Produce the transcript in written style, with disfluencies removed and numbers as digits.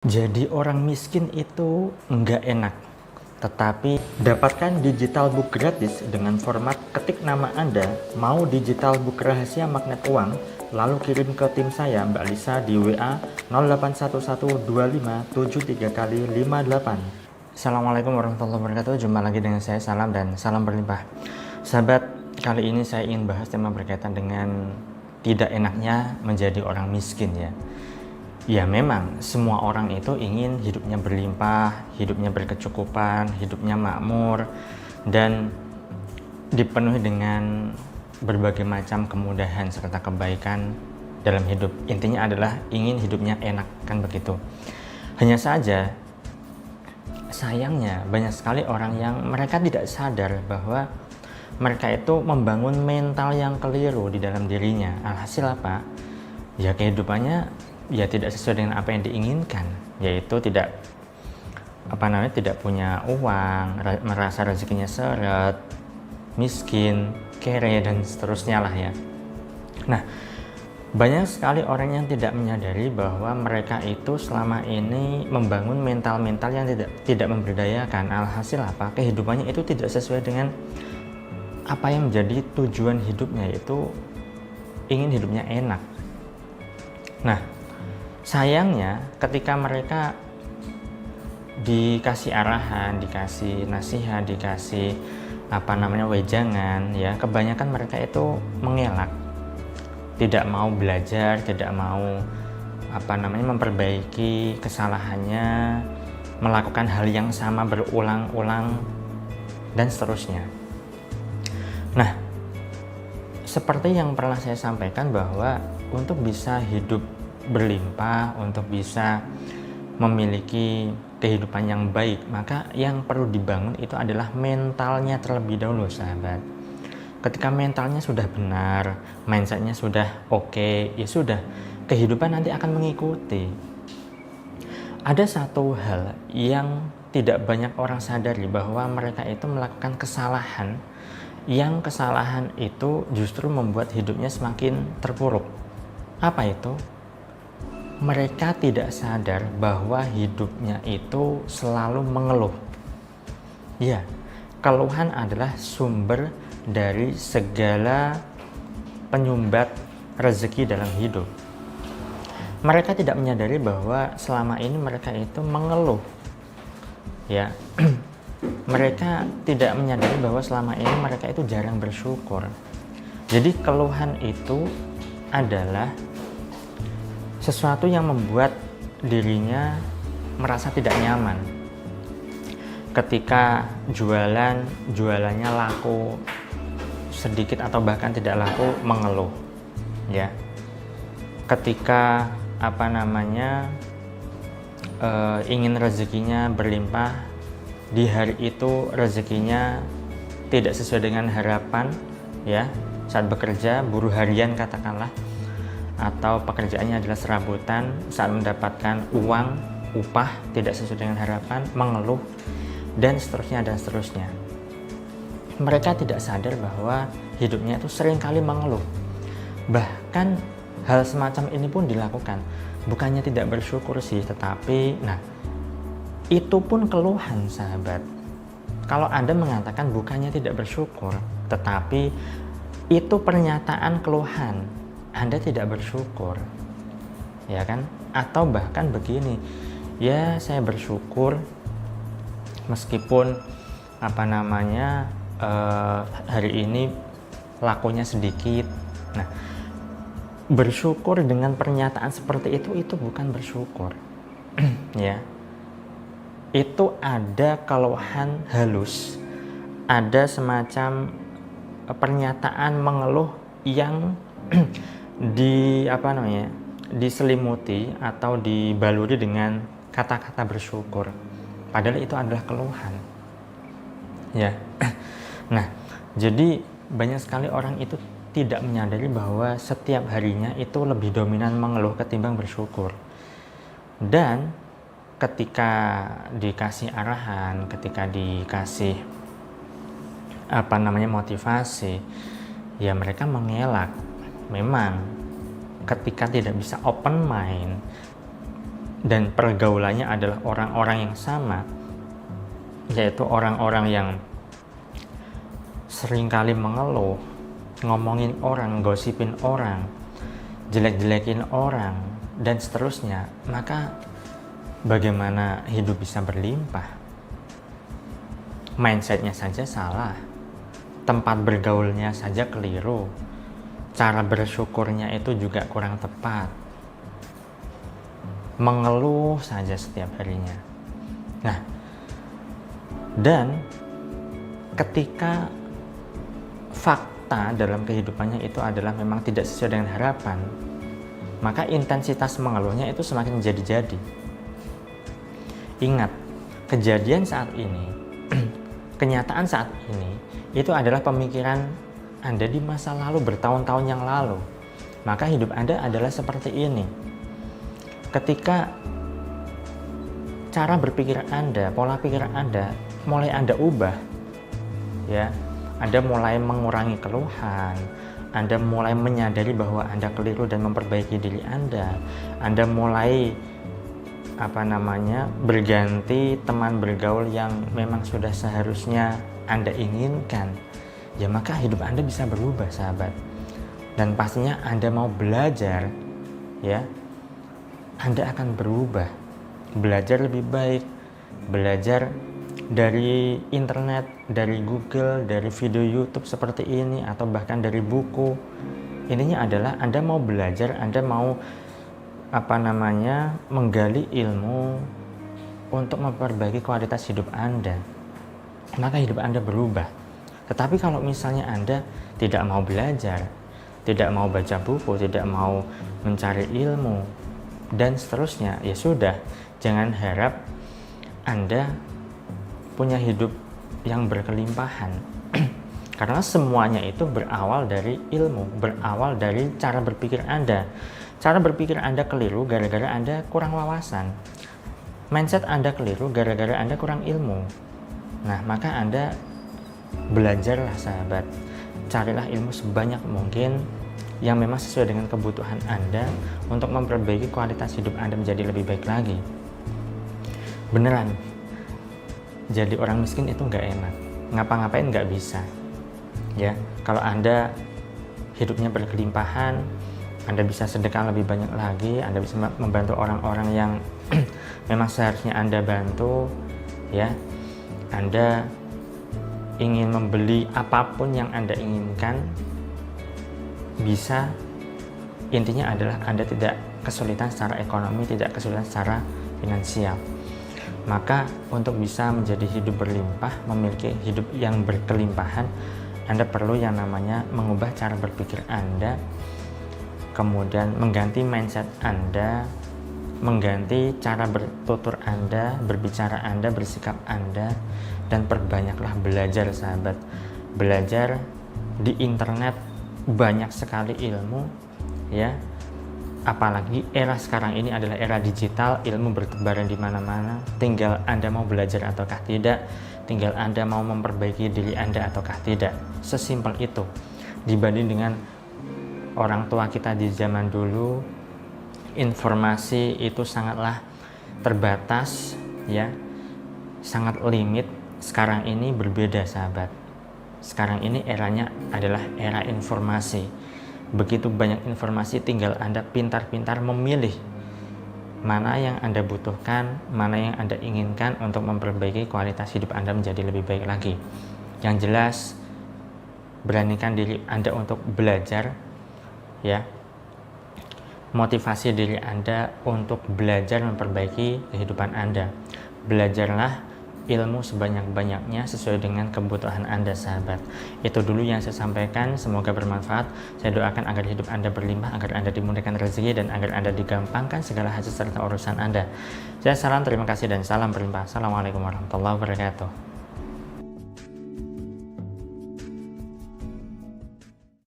Jadi orang miskin itu nggak enak, tetapi dapatkan digital book gratis dengan format ketik nama Anda, mau digital book rahasia magnet uang, lalu kirim ke tim saya Mbak Lisa di WA 08112573 kali 58. Assalamualaikum warahmatullahi wabarakatuh, jumpa lagi dengan saya, salam dan salam berlimpah. Sahabat, kali ini saya ingin bahas tema berkaitan dengan tidak enaknya menjadi orang miskin ya. Ya memang semua orang itu ingin hidupnya berlimpah, hidupnya berkecukupan, hidupnya makmur, dan dipenuhi dengan berbagai macam kemudahan serta kebaikan dalam hidup. Intinya adalah ingin hidupnya enak, kan begitu. Hanya saja sayangnya banyak sekali orang yang mereka tidak sadar bahwa mereka itu membangun mental yang keliru di dalam dirinya. Alhasil apa? Ya kehidupannya ya tidak sesuai dengan apa yang diinginkan, yaitu tidak punya uang, merasa rezekinya seret, miskin, kere, dan seterusnya lah ya. Nah, banyak sekali orang yang tidak menyadari bahwa mereka itu selama ini membangun mental-mental yang tidak memberdayakan. Alhasil apa? Kehidupannya itu tidak sesuai dengan apa yang menjadi tujuan hidupnya, yaitu ingin hidupnya enak. Nah, sayangnya ketika mereka dikasih arahan, dikasih nasihat, dikasih wejangan ya, kebanyakan mereka itu mengelak, tidak mau belajar, tidak mau memperbaiki kesalahannya, melakukan hal yang sama berulang-ulang dan seterusnya. Nah, seperti yang pernah saya sampaikan bahwa untuk bisa hidup berlimpah, untuk bisa memiliki kehidupan yang baik, maka yang perlu dibangun itu adalah mentalnya terlebih dahulu, sahabat. Ketika mentalnya sudah benar, mindsetnya sudah oke, ya sudah, kehidupan nanti akan mengikuti. Ada satu hal yang tidak banyak orang sadari, bahwa mereka itu melakukan kesalahan, yang kesalahan itu justru membuat hidupnya semakin terpuruk. Apa itu? Mereka tidak sadar bahwa hidupnya itu selalu mengeluh. Ya, keluhan adalah sumber dari segala penyumbat rezeki dalam hidup. Mereka tidak menyadari bahwa selama ini mereka itu mengeluh. Ya, mereka tidak menyadari bahwa selama ini mereka itu jarang bersyukur. Jadi keluhan itu adalah sesuatu yang membuat dirinya merasa tidak nyaman. Ketika jualannya laku sedikit atau bahkan tidak laku, mengeluh ya. Ketika ingin rezekinya berlimpah, di hari itu rezekinya tidak sesuai dengan harapan ya. Saat bekerja, buruh harian katakanlah, atau pekerjaannya adalah serabutan, saat mendapatkan uang, upah tidak sesuai dengan harapan, mengeluh, dan seterusnya. Mereka tidak sadar bahwa hidupnya itu seringkali mengeluh. Bahkan hal semacam ini pun dilakukan. Bukannya tidak bersyukur sih, tetapi itu pun keluhan, sahabat. Kalau Anda mengatakan bukannya tidak bersyukur, tetapi itu pernyataan keluhan, Anda tidak bersyukur, ya kan? Atau bahkan begini, ya saya bersyukur meskipun hari ini lakunya sedikit. Nah, bersyukur dengan pernyataan seperti itu bukan bersyukur. Ya, itu ada keluhan halus, ada semacam pernyataan mengeluh yang diselimuti atau dibaluri dengan kata-kata bersyukur, padahal itu adalah keluhan ya. Nah, jadi banyak sekali orang itu tidak menyadari bahwa setiap harinya itu lebih dominan mengeluh ketimbang bersyukur. Dan ketika dikasih arahan, ketika dikasih motivasi, ya mereka mengelak. Memang ketika tidak bisa open mind, dan pergaulannya adalah orang-orang yang sama, yaitu orang-orang yang seringkali mengeluh, ngomongin orang, gosipin orang, jelek-jelekin orang, dan seterusnya, maka bagaimana hidup bisa berlimpah? Mindsetnya saja salah, tempat bergaulnya saja keliru, cara bersyukurnya itu juga kurang tepat, mengeluh saja setiap harinya. Nah, dan ketika fakta dalam kehidupannya itu adalah memang tidak sesuai dengan harapan, maka intensitas mengeluhnya itu semakin jadi-jadi. Ingat, kejadian saat ini, kenyataan saat ini, itu adalah pemikiran Anda di masa lalu, bertahun-tahun yang lalu. Maka hidup Anda adalah seperti ini. Ketika cara berpikir Anda, pola pikir Anda, mulai Anda ubah, ya, Anda mulai mengurangi keluhan, Anda mulai menyadari bahwa Anda keliru dan memperbaiki diri Anda mulai berganti teman bergaul yang memang sudah seharusnya Anda inginkan, ya maka hidup Anda bisa berubah, sahabat. Dan pastinya Anda mau belajar, ya, Anda akan berubah, belajar lebih baik, belajar dari internet, dari Google, dari video YouTube seperti ini, atau bahkan dari buku. Intinya adalah Anda mau belajar, Anda mau menggali ilmu untuk memperbaiki kualitas hidup Anda, maka hidup Anda berubah. Tetapi kalau misalnya Anda tidak mau belajar, tidak mau baca buku, tidak mau mencari ilmu, dan seterusnya, ya sudah, jangan harap Anda punya hidup yang berkelimpahan. Karena semuanya itu berawal dari ilmu, berawal dari cara berpikir Anda. Cara berpikir Anda keliru gara-gara Anda kurang wawasan. Mindset Anda keliru gara-gara Anda kurang ilmu. Nah, maka Anda belajarlah, sahabat. Carilah ilmu sebanyak mungkin yang memang sesuai dengan kebutuhan Anda untuk memperbaiki kualitas hidup Anda menjadi lebih baik lagi. Beneran, jadi orang miskin itu nggak enak. Ngapa-ngapain nggak bisa. Ya, kalau Anda hidupnya berkelimpahan, Anda bisa sedekah lebih banyak lagi, Anda bisa membantu orang-orang yang memang seharusnya Anda bantu, ya. Anda ingin membeli apapun yang Anda inginkan, bisa. Intinya adalah Anda tidak kesulitan secara ekonomi, tidak kesulitan secara finansial. Maka untuk bisa menjadi hidup berlimpah, memiliki hidup yang berkelimpahan, Anda perlu yang namanya mengubah cara berpikir Anda, kemudian mengganti mindset Anda, mengganti cara bertutur Anda, berbicara Anda, bersikap Anda, dan perbanyaklah belajar, sahabat. Belajar di internet banyak sekali ilmu, ya. Apalagi era sekarang ini adalah era digital, ilmu bertebaran di mana-mana. Tinggal Anda mau belajar ataukah tidak, tinggal Anda mau memperbaiki diri Anda ataukah tidak. Sesimpel itu. Dibanding dengan orang tua kita di zaman dulu, informasi itu sangatlah terbatas, ya, sangat limit. Sekarang ini berbeda, sahabat. Sekarang ini eranya adalah era informasi. Begitu banyak informasi, tinggal Anda pintar-pintar memilih mana yang Anda butuhkan, mana yang Anda inginkan untuk memperbaiki kualitas hidup Anda menjadi lebih baik lagi. Yang jelas, beranikan diri Anda untuk belajar, ya. Motivasi diri Anda untuk belajar memperbaiki kehidupan Anda. Belajarlah ilmu sebanyak-banyaknya sesuai dengan kebutuhan Anda, sahabat. Itu dulu yang saya sampaikan, semoga bermanfaat. Saya doakan agar hidup Anda berlimpah, agar Anda dimudahkan rezeki, dan agar Anda digampangkan segala hajat serta urusan Anda. Saya salam, terima kasih, dan salam berlimpah. Assalamualaikum warahmatullahi wabarakatuh.